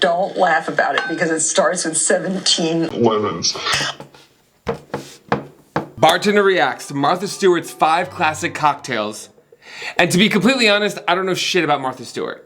Don't laugh about it because it starts with 17 lemons. Bartender reacts to Martha Stewart's 5 classic cocktails. And to be completely honest, I don't know shit about Martha Stewart.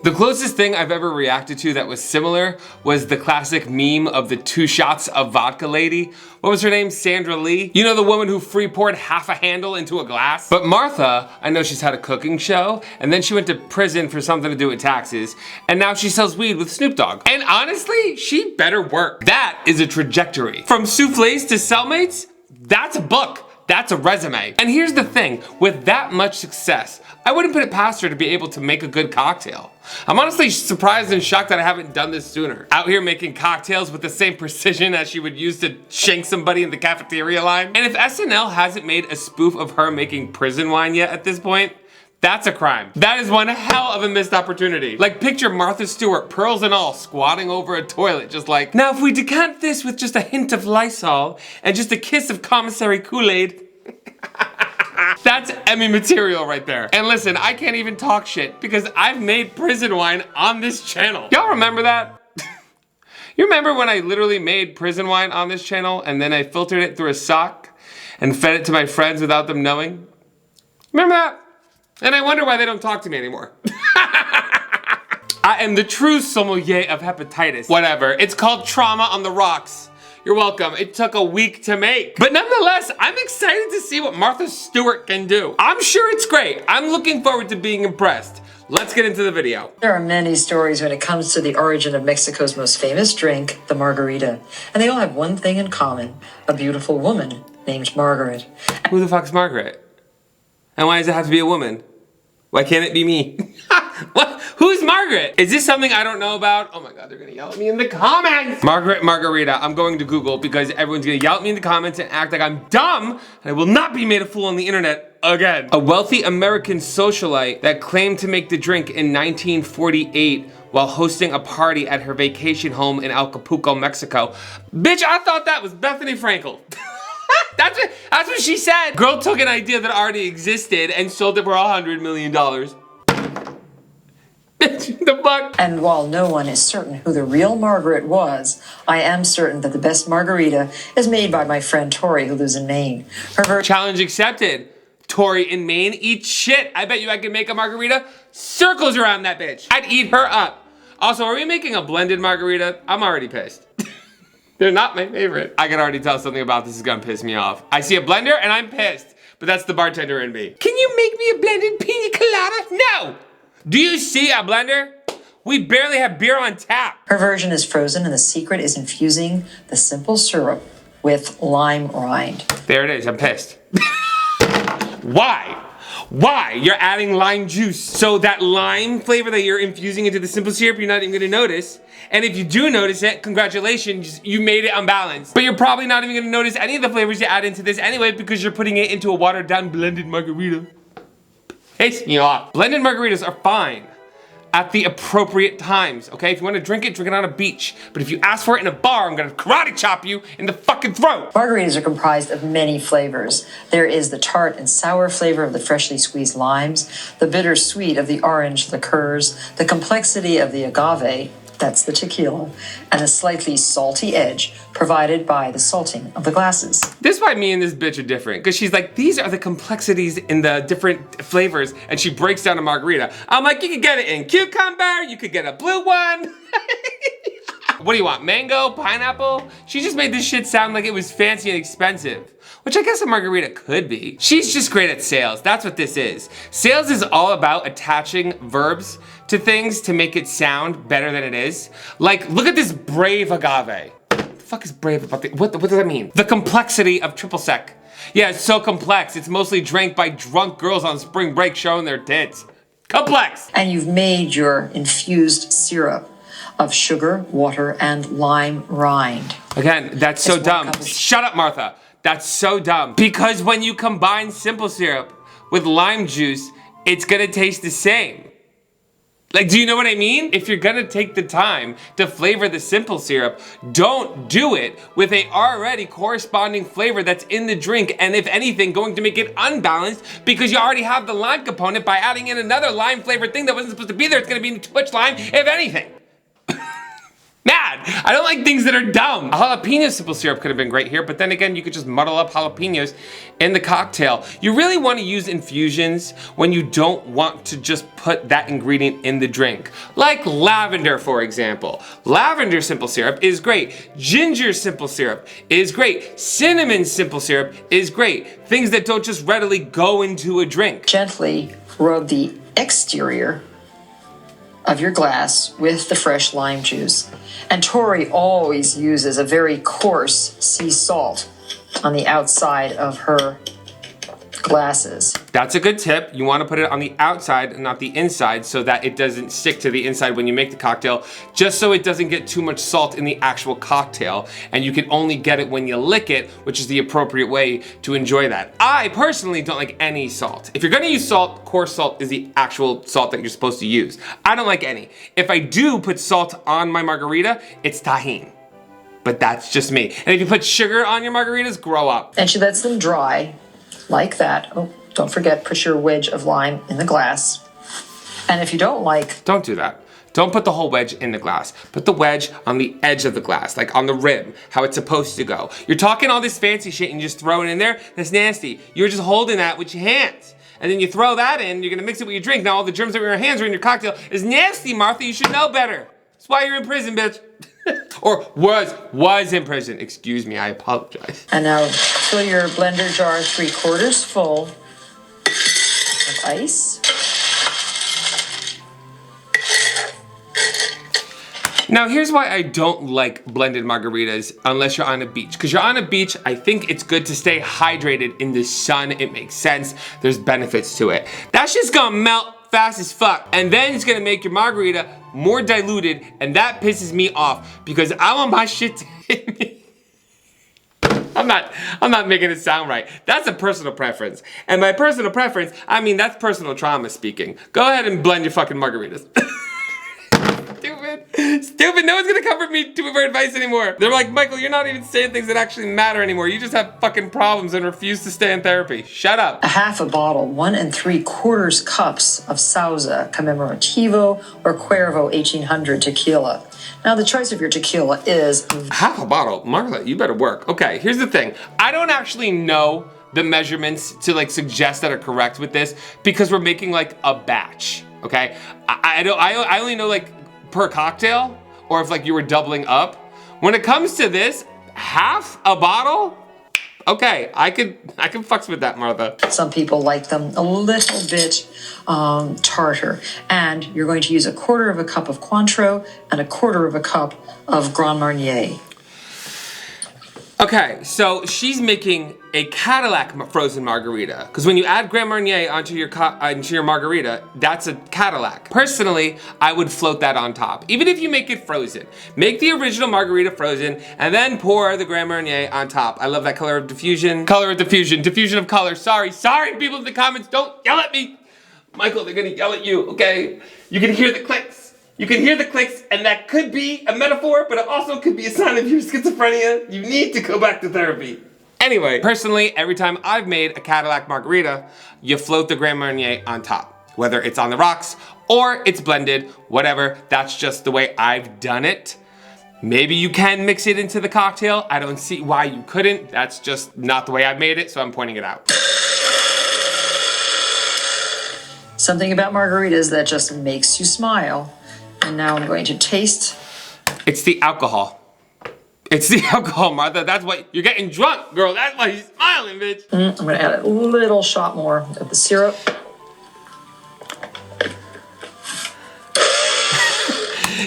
The closest thing I've ever reacted to that was similar was the classic meme of the 2 shots of vodka lady. What was her name? Sandra Lee? You know, the woman who free poured half a handle into a glass? But Martha, I know she's had a cooking show, and then she went to prison for something to do with taxes, and now she sells weed with Snoop Dogg. And honestly, she better work. That is a trajectory. From souffles to cellmates, that's a book. That's a resume. And here's the thing, with that much success, I wouldn't put it past her to be able to make a good cocktail. I'm honestly surprised and shocked that I haven't done this sooner. Out here making cocktails with the same precision as she would use to shank somebody in the cafeteria line. And if SNL hasn't made a spoof of her making prison wine yet at this point, that's a crime. That is one hell of a missed opportunity. Like, picture Martha Stewart, pearls and all, squatting over a toilet, just like, now if we decant this with just a hint of Lysol and just a kiss of commissary Kool-Aid, that's Emmy material right there. And listen, I can't even talk shit because I've made prison wine on this channel. Y'all remember that? You remember when I literally made prison wine on this channel and then I filtered it through a sock and fed it to my friends without them knowing? Remember that? And I wonder why they don't talk to me anymore. I am the true sommelier of hepatitis. Whatever, it's called Trauma on the Rocks. You're welcome. It took a week to make. But nonetheless, I'm excited to see what Martha Stewart can do. I'm sure it's great. I'm looking forward to being impressed. Let's get into the video. There are many stories when it comes to the origin of Mexico's most famous drink, the margarita. And they all have one thing in common, a beautiful woman named Margaret. Who the fuck's Margaret? And why does it have to be a woman? Why can't it be me? What? Who's Margaret? Is this something I don't know about? Oh my God, they're gonna yell at me in the comments. Margaret Margarita, I'm going to Google because everyone's gonna yell at me in the comments and act like I'm dumb, and I will not be made a fool on the internet again. A wealthy American socialite that claimed to make the drink in 1948 while hosting a party at her vacation home in Acapulco, Mexico. Bitch, I thought that was Bethany Frankel. That's what she said. Girl took an idea that already existed and sold it for $100 million. The fuck? And while no one is certain who the real Margaret was, I am certain that the best margarita is made by my friend Tori, who lives in Maine. Challenge accepted. Tori in Maine, eat shit. I bet you I could make a margarita circles around that bitch. I'd eat her up. Also, are we making a blended margarita? I'm already pissed. They're not my favorite. I can already tell something about this is gonna piss me off. I see a blender and I'm pissed, but that's the bartender in me. Can you make me a blended pina colada? No! Do you see a blender? We barely have beer on tap. Her version is frozen and the secret is infusing the simple syrup with lime rind. There it is, I'm pissed. Why? Why? You're adding lime juice. So that lime flavor that you're infusing into the simple syrup, you're not even gonna notice. And if you do notice it, congratulations, you made it unbalanced. But you're probably not even gonna notice any of the flavors you add into this anyway because you're putting it into a watered down blended margarita. Piss me off. Blended margaritas are fine at the appropriate times, okay? If you wanna drink it on a beach. But if you ask for it in a bar, I'm gonna karate chop you in the fucking throat. Margaritas are comprised of many flavors. There is the tart and sour flavor of the freshly squeezed limes, the bitter sweet of the orange liqueurs, the complexity of the agave, that's the tequila, and a slightly salty edge provided by the salting of the glasses. This is why me and this bitch are different, because she's like, these are the complexities in the different flavors, and she breaks down a margarita. I'm like, you could get it in cucumber, you could get a blue one. What do you want, mango, pineapple? She just made this shit sound like it was fancy and expensive, which I guess a margarita could be. She's just great at sales, that's what this is. Sales is all about attaching verbs to things to make it sound better than it is. Like, look at this brave agave. What the fuck is brave about the, what does that mean? The complexity of triple sec. Yeah, it's so complex, it's mostly drank by drunk girls on spring break showing their tits. Complex! And you've made your infused syrup of sugar, water, and lime rind. Again, that's so dumb. Shut up, Martha. That's so dumb. Because when you combine simple syrup with lime juice, it's gonna taste the same. Like, do you know what I mean? If you're gonna take the time to flavor the simple syrup, don't do it with a already corresponding flavor that's in the drink, and if anything, going to make it unbalanced because you already have the lime component by adding in another lime flavored thing that wasn't supposed to be there. It's gonna be too much lime, if anything. bad. I don't like things that are dumb. A jalapeno simple syrup could have been great here, but then again, you could just muddle up jalapenos in the cocktail. You really want to use infusions when you don't want to just put that ingredient in the drink. Like lavender, for example. Lavender simple syrup is great. Ginger simple syrup is great. Cinnamon simple syrup is great. Things that don't just readily go into a drink. Gently rub the exterior of your glass with the fresh lime juice. And Tori always uses a very coarse sea salt on the outside of her glasses. That's a good tip. You want to put it on the outside and not the inside so that it doesn't stick to the inside when you make the cocktail, just so it doesn't get too much salt in the actual cocktail, and you can only get it when you lick it, which is the appropriate way to enjoy that. I personally don't like any salt. If you're gonna use salt, coarse salt is the actual salt that you're supposed to use. I don't like any. If I do put salt on my margarita, it's tahini. But that's just me. And if you put sugar on your margaritas, grow up. And she lets them dry like that. Oh, don't forget, put your wedge of lime in the glass. And if you don't like... Don't do that. Don't put the whole wedge in the glass. Put the wedge on the edge of the glass, like on the rim, how it's supposed to go. You're talking all this fancy shit and you just throw it in there? That's nasty. You're just holding that with your hands. And then you throw that in, you're gonna mix it with your drink. Now all the germs that were in your hands are in your cocktail. It's nasty, Martha. You should know better. That's why you're in prison, bitch. Or was in prison. Excuse me, I apologize. And now fill your blender jar 3/4 full of ice. Now here's why I don't like blended margaritas unless you're on a beach. Because you're on a beach, I think it's good to stay hydrated in the sun. It makes sense. There's benefits to it. That's just gonna melt fast as fuck. And then it's gonna make your margarita more diluted, and that pisses me off because I want my shit to hit me. I'm not making it sound right. That's a personal preference. And by personal preference, I mean that's personal trauma speaking. Go ahead and blend your fucking margaritas. Stupid, no one's gonna come for me for advice anymore. They're like, Michael, you're not even saying things that actually matter anymore. You just have fucking problems and refuse to stay in therapy. Shut up. A half a bottle, 1 3/4 cups of Sauza Commemorativo or Cuervo 1800 tequila. Now the choice of your tequila is... Half a bottle? Marla, you better work. Okay, here's the thing. I don't actually know the measurements to like suggest that are correct with this because we're making like a batch, okay? I only know like per cocktail, or if like you were doubling up. When it comes to this, half a bottle? Okay, I can fucks with that, Martha. Some people like them a little bit tartar. And you're going to use 1/4 cup of Cointreau and 1/4 cup of Grand Marnier. Okay, so she's making a Cadillac frozen margarita. Because when you add Grand Marnier onto your margarita, that's a Cadillac. Personally, I would float that on top. Even if you make it frozen. Make the original margarita frozen, and then pour the Grand Marnier on top. I love that color of diffusion. Color of diffusion. Diffusion of color. Sorry people in the comments, don't yell at me. Michael, they're gonna yell at you, okay? You can hear the clicks. You can hear the clicks, and that could be a metaphor, but it also could be a sign of your schizophrenia. You need to go back to therapy. Anyway, personally, every time I've made a Cadillac margarita, you float the Grand Marnier on top. Whether it's on the rocks or it's blended, whatever, that's just the way I've done it. Maybe you can mix it into the cocktail. I don't see why you couldn't. That's just not the way I've made it, so I'm pointing it out. Something about margaritas that just makes you smile. And now I'm going to taste. It's the alcohol. It's the alcohol, Martha. That's why you're getting drunk, girl. That's why you're smiling, bitch. I'm gonna add a little shot more of the syrup.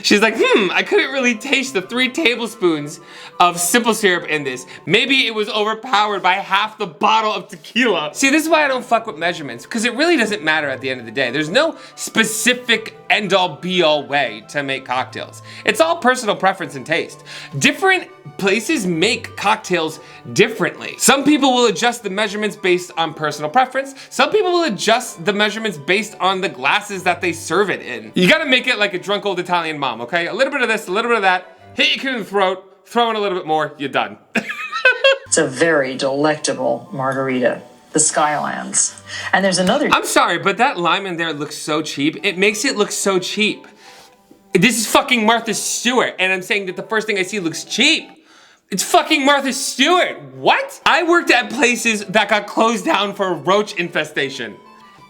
She's like, I couldn't really taste the 3 tablespoons of simple syrup in this. Maybe it was overpowered by half the bottle of tequila. See, this is why I don't fuck with measurements, because it really doesn't matter at the end of the day. There's no specific end-all be-all way to make cocktails. It's all personal preference and taste. Different places make cocktails differently. Some people will adjust the measurements based on personal preference. Some people will adjust the measurements based on the glasses that they serve it in. You gotta make it like a drunk old Italian mom, okay? A little bit of this, a little bit of that, hit your kid in the throat, throw in a little bit more, you're done. It's a very delectable margarita. The Skylands. And there's another... I'm sorry, but that lime in there looks so cheap. It makes it look so cheap. This is fucking Martha Stewart, and I'm saying that the first thing I see looks cheap. It's fucking Martha Stewart. What? I worked at places that got closed down for roach infestation.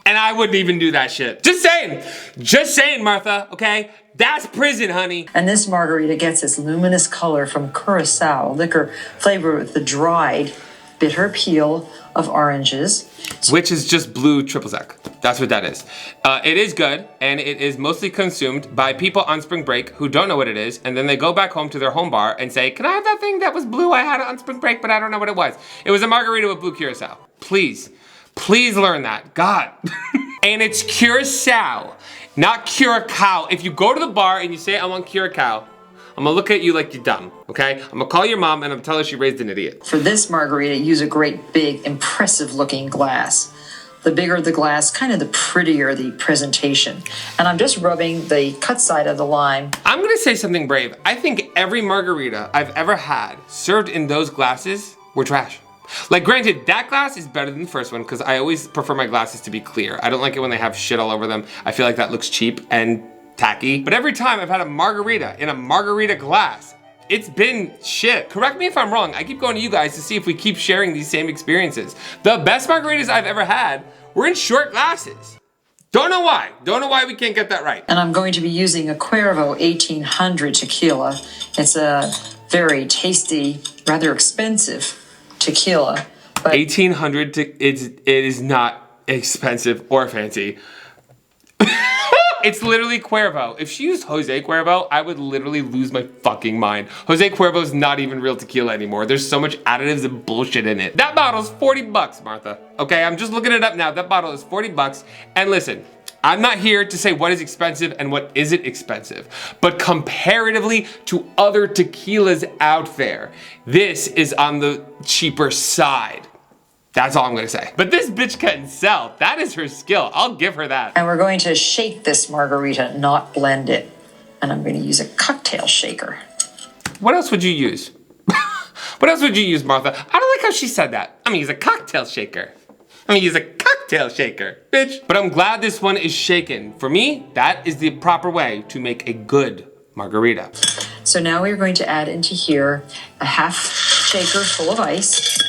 And I wouldn't even do that shit. Just saying, Martha, okay? That's prison, honey. And this margarita gets its luminous color from curacao liquor flavored with the dried, bitter peel of oranges. Which is just blue triple sec. That's what that is. It is good, and it is mostly consumed by people on spring break who don't know what it is, and then they go back home to their home bar and say, can I have that thing that was blue I had on spring break, but I don't know what it was. It was a margarita with blue curacao. Please learn that. God. And it's curacao, not curacao. If you go to the bar and you say, I want curacao, I'm gonna look at you like you're dumb, okay? I'm gonna call your mom and I'm gonna tell her she raised an idiot. For this margarita, use a great big, impressive looking glass. The bigger the glass, kind of the prettier the presentation. And I'm just rubbing the cut side of the lime. I'm gonna say something brave. I think every margarita I've ever had served in those glasses were trash. Like, granted, that glass is better than the first one because I always prefer my glasses to be clear. I don't like it when they have shit all over them. I feel like that looks cheap and tacky. But every time I've had a margarita in a margarita glass, it's been shit. Correct me if I'm wrong. I keep going to you guys to see if we keep sharing these same experiences. The best margaritas I've ever had were in short glasses. Don't know why. Don't know why we can't get that right. And I'm going to be using a Cuervo 1800 tequila. It's a very tasty, rather expensive tequila. But 1800, it is not expensive or fancy. It's literally Cuervo. If she used Jose Cuervo, I would literally lose my fucking mind. Jose Cuervo's not even real tequila anymore. There's so much additives and bullshit in it. That bottle's 40 bucks, Martha. Okay, I'm just looking it up now. That bottle is 40 bucks. And listen, I'm not here to say what is expensive and what isn't expensive, but comparatively to other tequilas out there, this is on the cheaper side. That's all I'm gonna say. But this bitch can sell. That is her skill. I'll give her that. And we're going to shake this margarita, not blend it. And I'm going to use a cocktail shaker. What else would you use? What else would you use, Martha? I don't like how she said that. I'm gonna use a cocktail shaker. I'm gonna use a cocktail shaker, bitch. But I'm glad this one is shaken. For me, that is the proper way to make a good margarita. So now we're going to add into here a half shaker full of ice.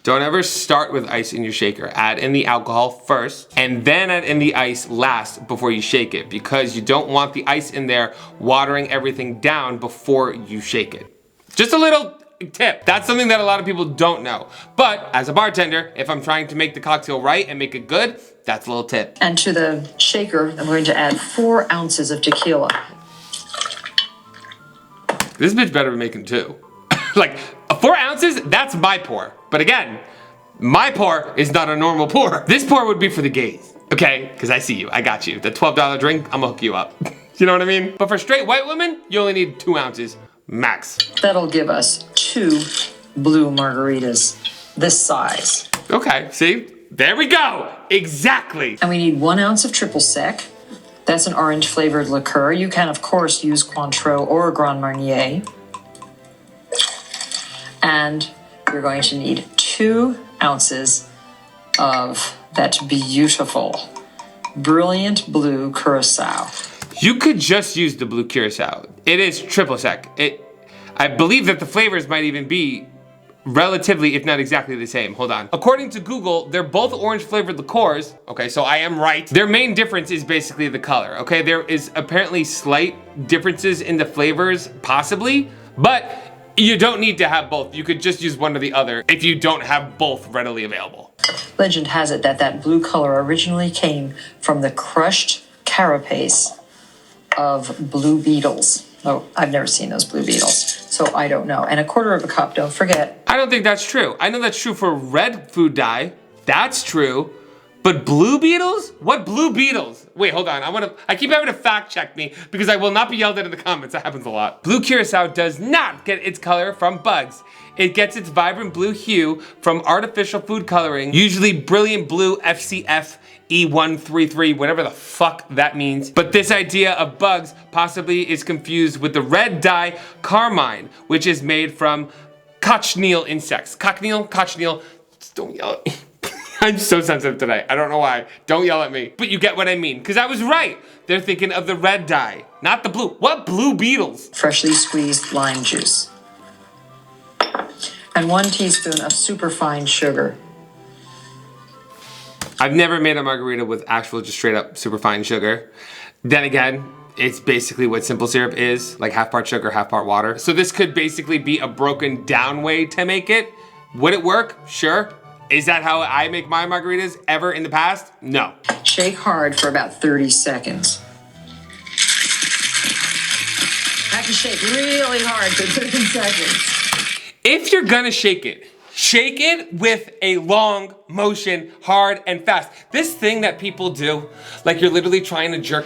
Don't ever start with ice in your shaker. Add in the alcohol first, and then add in the ice last before you shake it, because you don't want the ice in there watering everything down before you shake it. Just a little tip. That's something that a lot of people don't know. But as a bartender, if I'm trying to make the cocktail right and make it good, that's a little tip. And to the shaker, I'm going to add 4 ounces of tequila. This bitch better be making 2. Like, 4 ounces, that's my pour. But again, my pour is not a normal pour. This pour would be for the gays, okay? Because I see you, I got you. The $12 drink, I'm gonna hook you up. You know what I mean? But for straight white women, you only need 2 ounces, max. That'll give us 2 blue margaritas, this size. Okay, see? There we go, exactly. And we need 1 ounce of triple sec. That's an orange flavored liqueur. You can, of course, use Cointreau or Grand Marnier. And you're going to need 2 ounces of that beautiful, brilliant blue curacao. You could just use the blue curacao. It is triple sec. I believe that the flavors might even be relatively, if not exactly the same. Hold on. According to Google, they're both orange flavored liqueurs. Okay, so I am right. Their main difference is basically the color. Okay, there is apparently slight differences in the flavors, possibly, but you don't need to have both. You could just use one or the other if you don't have both readily available. Legend has it that that blue color originally came from the crushed carapace of blue beetles. Oh, I've never seen those blue beetles, so I don't know. And 1/4 cup, don't forget. I don't think that's true. I know that's true for red food dye. That's true. But blue beetles? What blue beetles? Wait, hold on. I keep having to fact check me because I will not be yelled at in the comments. That happens a lot. Blue curacao does not get its color from bugs. It gets its vibrant blue hue from artificial food coloring, usually brilliant blue FCF E133, whatever the fuck that means. But this idea of bugs possibly is confused with the red dye carmine, which is made from cochineal insects. Cochineal, just don't yell at me. I'm so sensitive today. I don't know why. Don't yell at me. But you get what I mean, because I was right. They're thinking of the red dye, not the blue. What blue beetles? Freshly squeezed lime juice. And 1 teaspoon of superfine sugar. I've never made a margarita with actual just straight up superfine sugar. Then again, it's basically what simple syrup is, like half part sugar, half part water. So this could basically be a broken down way to make it. Would it work? Sure. Is that how I make my margaritas ever in the past? No. Shake hard for about 30 seconds. Have to shake really hard for 30 seconds. If you're gonna shake it with a long motion, hard and fast. This thing that people do, like you're literally trying to jerk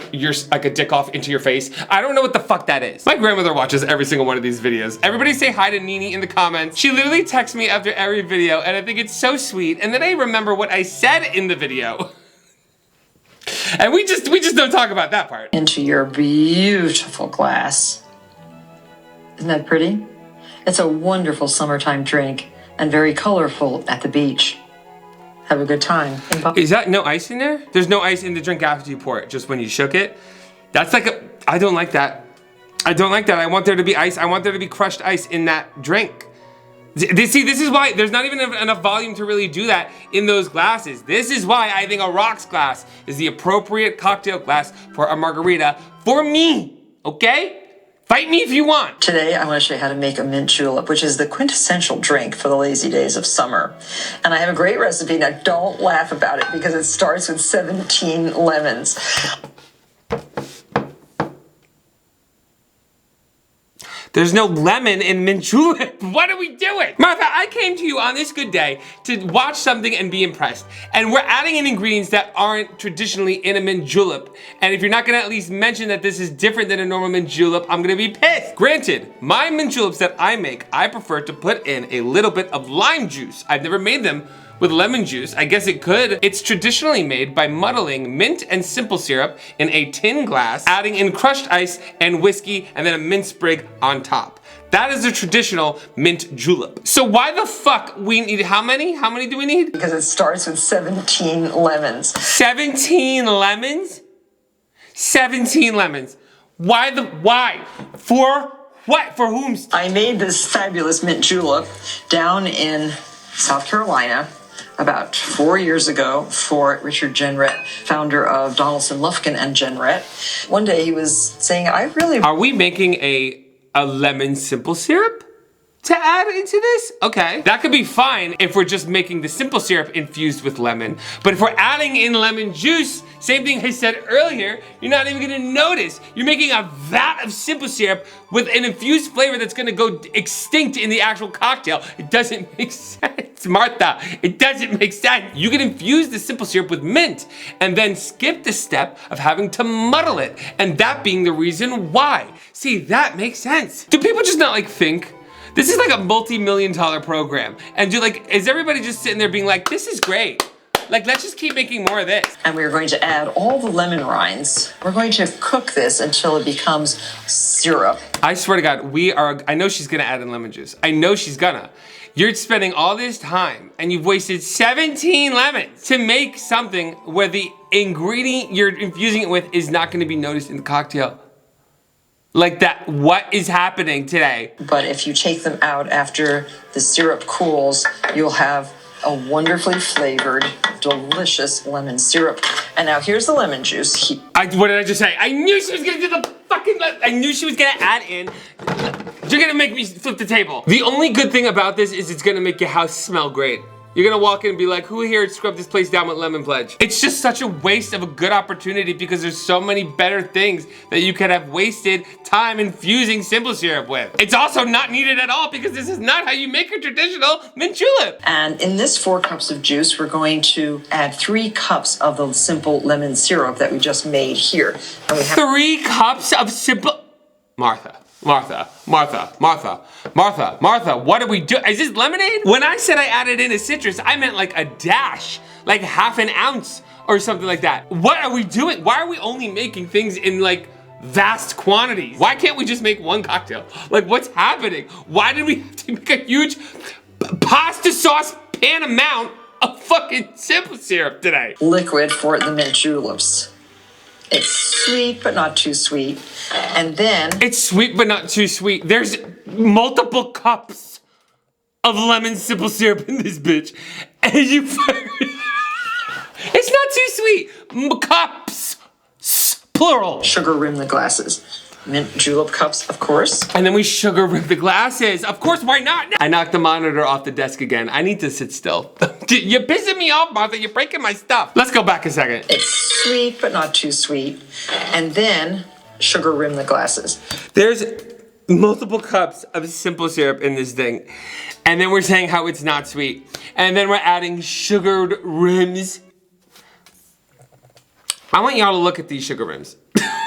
like a dick off into your face. I don't know what the fuck that is. My grandmother watches every single one of these videos. Everybody say hi to Nini in the comments. She literally texts me after every video and I think it's so sweet. And then I remember what I said in the video. And we just don't talk about that part. Into your beautiful glass. Isn't that pretty? It's a wonderful summertime drink and very colorful at the beach. Have a good time. Is that no ice in there? There's no ice in the drink after you pour it, just when you shook it? That's like I don't like that. I don't like that. I want there to be ice. I want there to be crushed ice in that drink. See, this is why there's not even enough volume to really do that in those glasses. This is why I think a rocks glass is the appropriate cocktail glass for a margarita for me, okay? Fight me if you want. Today, I want to show you how to make a mint julep, which is the quintessential drink for the lazy days of summer. And I have a great recipe. Now, don't laugh about it because it starts with 17 lemons. There's no lemon in mint julep. What are we doing? Martha, I came to you on this good day to watch something and be impressed. And we're adding in ingredients that aren't traditionally in a mint julep. And if you're not gonna at least mention that this is different than a normal mint julep, I'm gonna be pissed. Granted, my mint juleps that I make, I prefer to put in a little bit of lime juice. I've never made them with lemon juice. I guess it could. It's traditionally made by muddling mint and simple syrup in a tin glass, adding in crushed ice and whiskey, and then a mint sprig on top. That is a traditional mint julep. So why the fuck we need, how many? How many do we need? Because it starts with 17 lemons. 17 lemons? 17 lemons. Why? For what? For whom? I made this fabulous mint julep down in South Carolina about 4 years ago for Richard Jenrette, founder of Donaldson, Lufkin and Jenrette. One day he was saying, Are we making a lemon simple syrup to add into this? Okay. That could be fine if we're just making the simple syrup infused with lemon. But if we're adding in lemon juice, same thing I said earlier, you're not even gonna notice. You're making a vat of simple syrup with an infused flavor that's gonna go extinct in the actual cocktail. It doesn't make sense, Martha. It doesn't make sense. You can infuse the simple syrup with mint and then skip the step of having to muddle it. And that being the reason why. See, that makes sense. Do people just not like think? This is like a multi-million-dollar program. And is everybody just sitting there being like, this is great. Like, let's just keep making more of this. And we're going to add all the lemon rinds. We're going to cook this until it becomes syrup. I swear to God, I know she's gonna add in lemon juice. I know she's gonna. You're spending all this time and you've wasted 17 lemons to make something where the ingredient you're infusing it with is not gonna be noticed in the cocktail. Like that, what is happening today? But if you take them out after the syrup cools, you'll have a wonderfully flavored, delicious lemon syrup. And now here's the lemon juice. What did I just say? I knew she was gonna do the fucking, I knew she was gonna add in. You're gonna make me flip the table. The only good thing about this is it's gonna make your house smell great. You're gonna walk in and be like, who here scrubbed this place down with lemon pledge? It's just such a waste of a good opportunity because there's so many better things that you could have wasted time infusing simple syrup with. It's also not needed at all because this is not how you make a traditional mint julep. And in this 4 cups of juice, we're going to add 3 cups of the simple lemon syrup that we just made here. And we have 3 cups of simple, Martha, what are we doing? Is this lemonade? When I said I added in a citrus, I meant like a dash, like half an ounce or something like that. What are we doing? Why are we only making things in like vast quantities? Why can't we just make one cocktail? Like what's happening? Why did we have to make a huge pasta sauce pan amount of fucking simple syrup today. Liquid for the mint juleps. It's sweet, but not too sweet. And then... It's sweet, but not too sweet. There's multiple cups of lemon simple syrup in this bitch. And you... It's not too sweet. Cups. Plural. Sugar rim the glasses. Mint julep cups, of course. And then we sugar rim the glasses. Of course, why not? I knocked the monitor off the desk again. I need to sit still. You're pissing me off, Martha. You're breaking my stuff. Let's go back a second. It's sweet, but not too sweet. And then sugar rim the glasses. There's multiple cups of simple syrup in this thing. And then we're saying how it's not sweet. And then we're adding sugared rims. I want y'all to look at these sugar rims.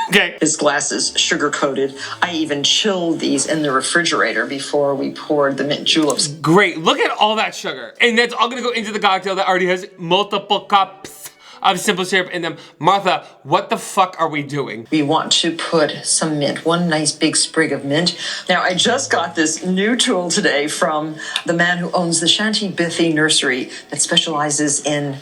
Okay. His glasses sugar coated. I even chilled these in the refrigerator before we poured the mint juleps. Great, look at all that sugar. And that's all gonna go into the cocktail that already has multiple cups of simple syrup in them. Martha, what the fuck are we doing? We want to put some mint, one nice big sprig of mint. Now, I just got this new tool today from the man who owns the Shanty Bithy Nursery that specializes in,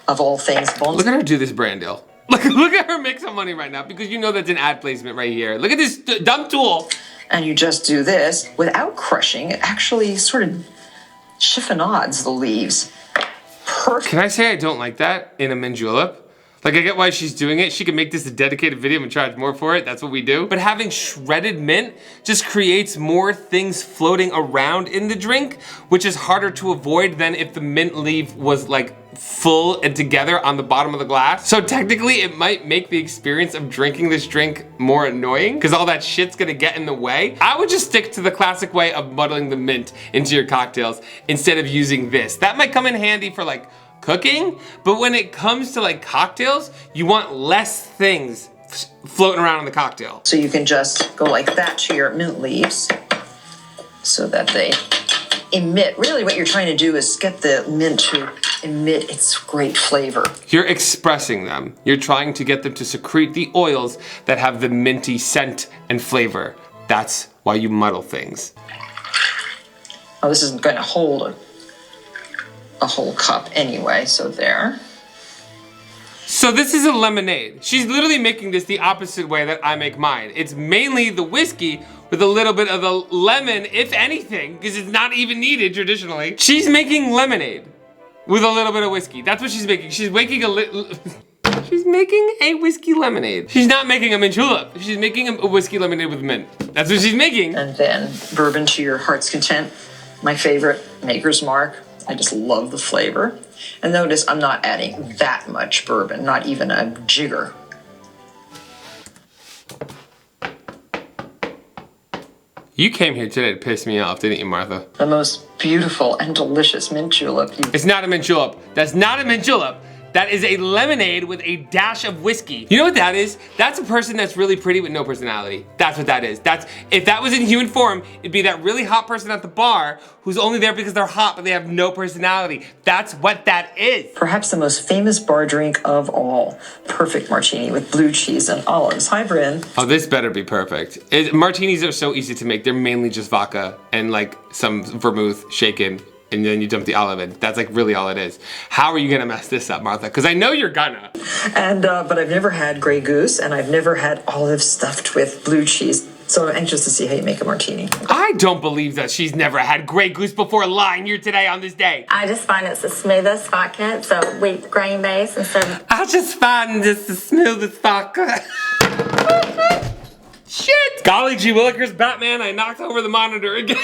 of all things, bones. Look at her do this brand deal. Look at her make some money right now because you know that's an ad placement right here. Look at this dumb tool. And you just do this without crushing. It actually sort of chiffonades the leaves. Perfect. Can I say I don't like that in a mint julep? Like, I get why she's doing it. She can make this a dedicated video and charge more for it. That's what we do. But having shredded mint just creates more things floating around in the drink, which is harder to avoid than if the mint leaf was like full and together on the bottom of the glass. So technically it might make the experience of drinking this drink more annoying because all that shit's gonna get in the way. I would just stick to the classic way of muddling the mint into your cocktails instead of using this. That might come in handy for like cooking, but when it comes to like cocktails, you want less things floating around in the cocktail. So you can just go like that to your mint leaves so that they emit. Really what you're trying to do is get the mint to emit its great flavor. You're expressing them. You're trying to get them to secrete the oils that have the minty scent and flavor. That's why you muddle things. Oh, this isn't going to hold a whole cup anyway, so there. So this is a lemonade. She's literally making this the opposite way that I make mine. It's mainly the whiskey with a little bit of the lemon, if anything, because it's not even needed traditionally. She's making lemonade with a little bit of whiskey. That's what she's making. She's making she's making a whiskey lemonade. She's not making a mint julep. She's making a whiskey lemonade with mint. That's what she's making. And then bourbon to your heart's content. My favorite, Maker's Mark. I just love the flavor. And notice I'm not adding that much bourbon, not even a jigger. You came here today to piss me off, didn't you, Martha? The most beautiful and delicious mint julep. It's not a mint julep. That's not a mint julep. That is a lemonade with a dash of whiskey. You know what that is? That's a person that's really pretty with no personality. That's what that is. If that was in human form, it'd be that really hot person at the bar who's only there because they're hot but they have no personality. That's what that is. Perhaps the most famous bar drink of all. Perfect martini with blue cheese and olives. Hi, Bryn. Oh, this better be perfect. Martinis are so easy to make. They're mainly just vodka and like some vermouth shaken. And then you dump the olive in. That's like really all it is. How are you gonna mess this up, Martha? Because I know you're gonna. And, but I've never had Grey Goose, and I've never had olive stuffed with blue cheese. So I'm anxious to see how you make a martini. I don't believe that she's never had Grey Goose before lying here today on this day. I just find it's the smoothest vodka. It's a wheat grain base instead of... I just find this the smoothest vodka. Shit! Golly gee willikers, Batman, I knocked over the monitor again.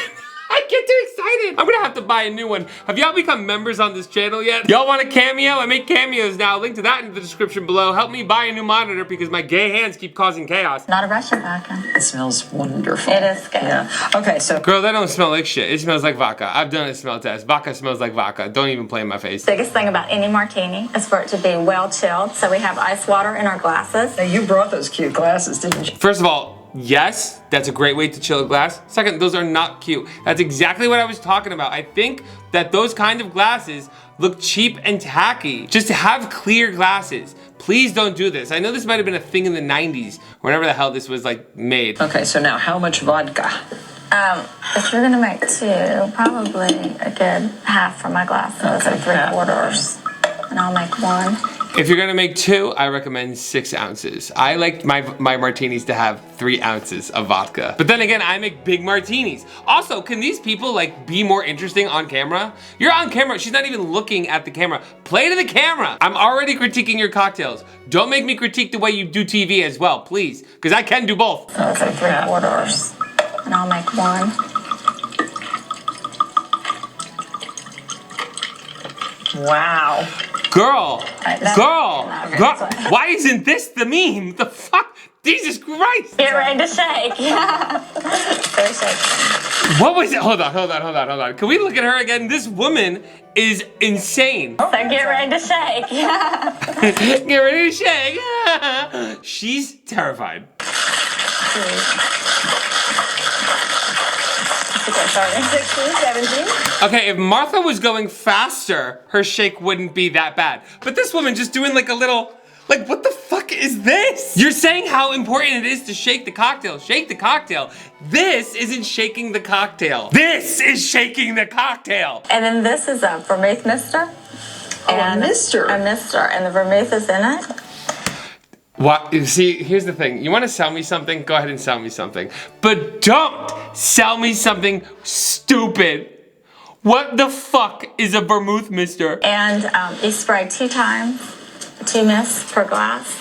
I get too excited. I'm gonna have to buy a new one. Have y'all become members on this channel yet? Y'all want a cameo? I make cameos now. Link to that in the description below. Help me buy a new monitor because my gay hands keep causing chaos. Not a Russian vodka. It smells wonderful. It is good. Yeah. Okay, so. Girl, that don't smell like shit. It smells like vodka. I've done a smell test. Vodka smells like vodka. Don't even play in my face. Biggest thing about any martini is for it to be well chilled. So we have ice water in our glasses. Now, you brought those cute glasses, didn't you? First of all, yes, that's a great way to chill a glass. Second, those are not cute. That's exactly what I was talking about. I think that those kind of glasses look cheap and tacky. Just to have clear glasses. Please don't do this. I know this might have been a thing in the 90s, whenever the hell this was like made. Okay, so now how much vodka? If you're gonna make 2, probably a good half for my glasses, or 3/4, and I'll make 1. If you're gonna make 2, I recommend 6 ounces. I like my martinis to have 3 ounces of vodka. But then again, I make big martinis. Also, can these people like be more interesting on camera? You're on camera, she's not even looking at the camera. Play to the camera. I'm already critiquing your cocktails. Don't make me critique the way you do TV as well, please, because I can do both. So 3/4, and I'll make 1. Wow. Girl, girl, that's why isn't this the meme? The fuck? Jesus Christ. Get ready to shake. Yeah. Very shaky. What was it? Hold on. Can we look at her again? This woman is insane. So get ready to shake. Yeah. Get ready to shake. She's terrified. Starting 16, 17. Okay, if Martha was going faster, her shake wouldn't be that bad. But this woman just doing like a little, like what the fuck is this? You're saying how important it is to shake the cocktail. Shake the cocktail. This isn't shaking the cocktail. This is shaking the cocktail. And then this is a vermouth mister. A mister. A mister, and the vermouth is in it. What? See, here's the thing. You want to sell me something? Go ahead and sell me something. But don't sell me something stupid. What the fuck is a vermouth mister? And you spray 2 times, 2 mists per glass.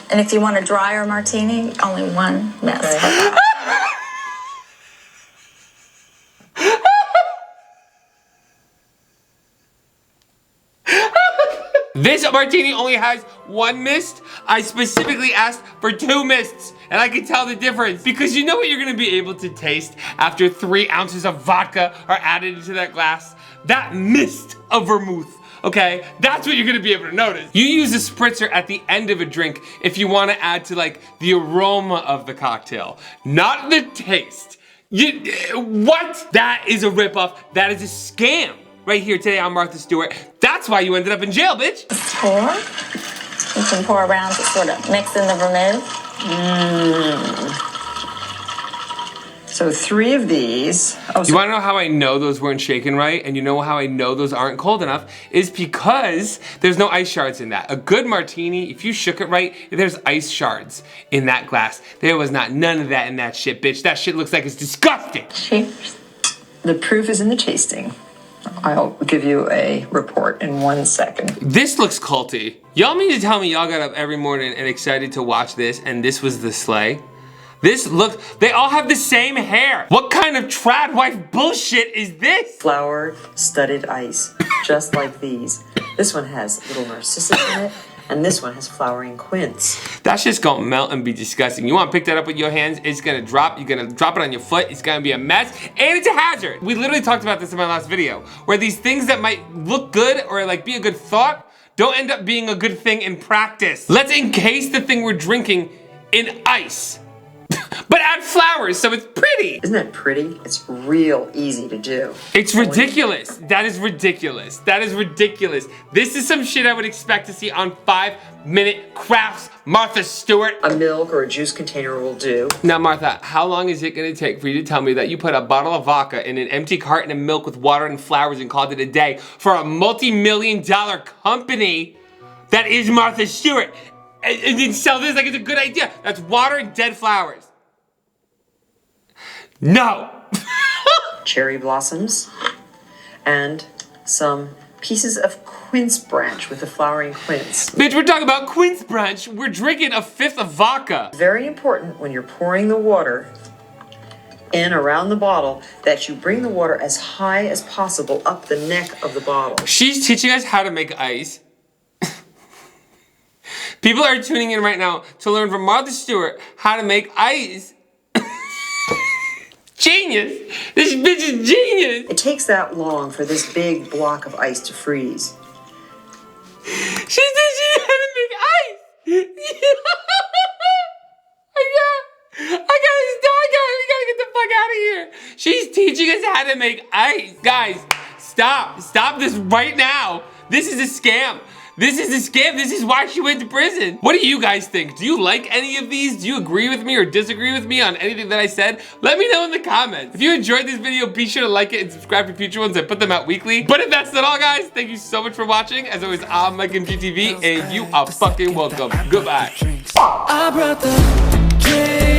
And if you want a drier martini, only 1 mist per glass. This martini only has 1 mist. I specifically asked for 2 mists, and I can tell the difference because you know what you're gonna be able to taste after 3 ounces of vodka are added into that glass? That mist of vermouth, okay? That's what you're gonna be able to notice. You use a spritzer at the end of a drink if you wanna add to like the aroma of the cocktail, not the taste. What? That is a ripoff. That is a scam. Right here today on Martha Stewart. That's why you ended up in jail, bitch. Pour. You can pour around to sort of mix in the vermouth. So 3 of these. Oh, You wanna know how I know those weren't shaken right? And you know how I know those aren't cold enough? Is because there's no ice shards in that. A good martini, if you shook it right, there's ice shards in that glass. There was not none of that in that shit, bitch. That shit looks like it's disgusting. Cheers. the proof is in the tasting. I'll give you a report in 1 second. This looks culty. Y'all mean to tell me y'all got up every morning and excited to watch this and this was the sleigh? They all have the same hair. What kind of trad wife bullshit is this? Flower studded ice, just like these. This one has little narcissus in it, and this one has flowering quince. That's just gonna melt and be disgusting. You wanna pick that up with your hands, it's gonna drop, you're gonna drop it on your foot, it's gonna be a mess, and it's a hazard. We literally talked about this in my last video, where these things that might look good or like be a good thought, don't end up being a good thing in practice. Let's encase the thing we're drinking in ice. But add flowers so it's pretty. Isn't that pretty? It's real easy to do. It's ridiculous. That is ridiculous. That is ridiculous. This is some shit I would expect to see on 5-minute crafts, Martha Stewart. A milk or a juice container will do. Now, Martha, how long is it gonna take for you to tell me that you put a bottle of vodka in an empty carton of milk with water and flowers and called it a day for a multi-million-dollar company that is Martha Stewart? And then sell this like it's a good idea. That's water and dead flowers. No. Cherry blossoms and some pieces of quince branch with the flowering quince. Bitch, we're talking about quince branch. We're drinking a 5th of vodka. Very important when you're pouring the water in around the bottle that you bring the water as high as possible up the neck of the bottle. She's teaching us how to make ice. People are tuning in right now to learn from Martha Stewart how to make ice. Genius! This bitch is genius! It takes that long for this big block of ice to freeze. She's teaching you how to make ice! I gotta we gotta get the fuck out of here! She's teaching us how to make ice! Guys, stop this right now! This is a scam! This is a scam. This is why she went to prison. What do you guys think? Do you like any of these? Do you agree with me or disagree with me on anything that I said? Let me know in the comments. If you enjoyed this video, be sure to like it and subscribe for future ones. I put them out weekly. But if that's not all, guys, thank you so much for watching. As always, I'm MikeMGTV, and you are fucking welcome. Goodbye. I brought the drink.